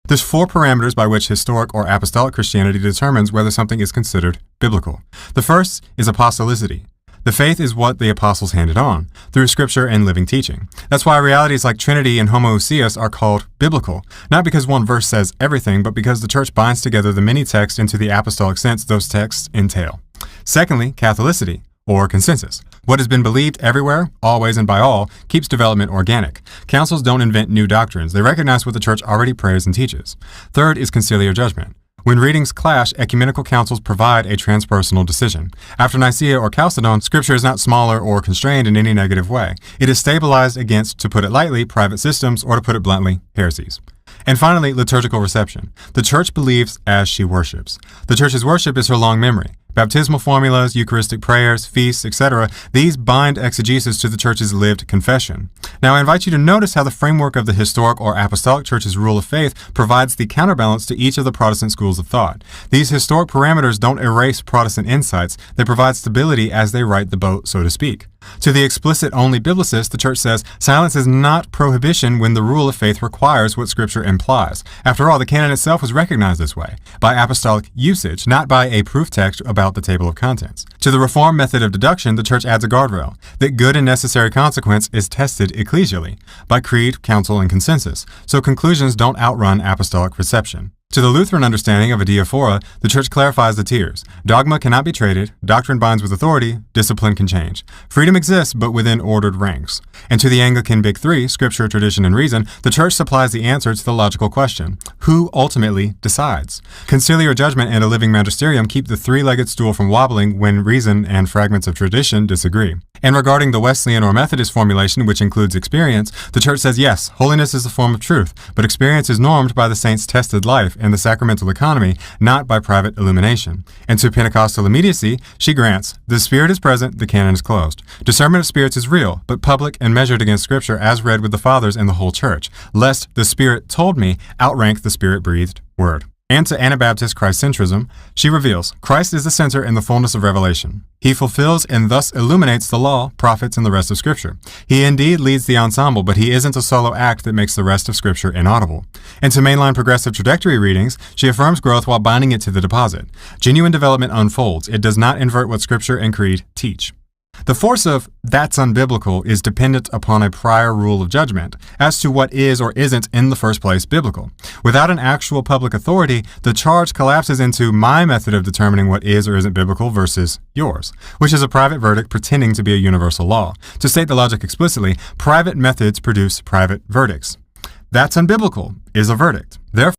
There's 4 parameters by which historic or apostolic Christianity determines whether something is considered biblical. The first is apostolicity. The faith is what the apostles handed on, through scripture and living teaching. That's why realities like Trinity and homoousios are called biblical, not because one verse says everything, but because the church binds together the many texts into the apostolic sense those texts entail. Secondly, Catholicity, or consensus. What has been believed everywhere, always and by all, keeps development organic. Councils don't invent new doctrines. They recognize what the church already prays and teaches. Third is conciliar judgment. When readings clash, ecumenical councils provide a transpersonal decision. After Nicaea or Chalcedon, Scripture is not smaller or constrained in any negative way. It is stabilized against, to put it lightly, private systems, or to put it bluntly, heresies. And finally, liturgical reception. The church believes as she worships. The church's worship is her long memory. Baptismal formulas, Eucharistic prayers, feasts, etc., these bind exegesis to the church's lived confession. Now, I invite you to notice how the framework of the historic or apostolic church's rule of faith provides the counterbalance to each of the Protestant schools of thought. These historic parameters don't erase Protestant insights. They provide stability as they right the boat, so to speak. To the explicit-only biblicist, the church says, silence is not prohibition when the rule of faith requires what Scripture implies. After all, the canon itself was recognized this way, by apostolic usage, not by a proof text about the table of contents. To the Reformed method of deduction, the church adds a guardrail, that good and necessary consequence is tested ecclesially, by creed, council, and consensus, so conclusions don't outrun apostolic reception. To the Lutheran understanding of a diaphora, the church clarifies the tiers. Dogma cannot be traded, doctrine binds with authority, discipline can change. Freedom exists, but within ordered ranks. And to the Anglican Big Three, Scripture, tradition, and reason, the church supplies the answer to the logical question: who ultimately decides? Conciliar judgment and a living magisterium keep the three-legged stool from wobbling when reason and fragments of tradition disagree. And regarding the Wesleyan or Methodist formulation, which includes experience, the church says yes, holiness is a form of truth, but experience is normed by the saints' tested life and the sacramental economy, not by private illumination. And to Pentecostal immediacy, she grants, the Spirit is present, the canon is closed. Discernment of spirits is real, but public and measured against Scripture as read with the fathers and the whole church, lest the Spirit told me outrank the Spirit-breathed word. And to Anabaptist Christ-centrism, she reveals, Christ is the center in the fullness of revelation. He fulfills and thus illuminates the law, prophets, and the rest of Scripture. He indeed leads the ensemble, but he isn't a solo act that makes the rest of Scripture inaudible. And to mainline progressive trajectory readings, she affirms growth while binding it to the deposit. Genuine development unfolds. It does not invert what Scripture and creed teach. The force of that's unbiblical is dependent upon a prior rule of judgment as to what is or isn't in the first place biblical. Without an actual public authority, the charge collapses into my method of determining what is or isn't biblical versus yours, which is a private verdict pretending to be a universal law. To state the logic explicitly, private methods produce private verdicts. That's unbiblical is a verdict. Therefore,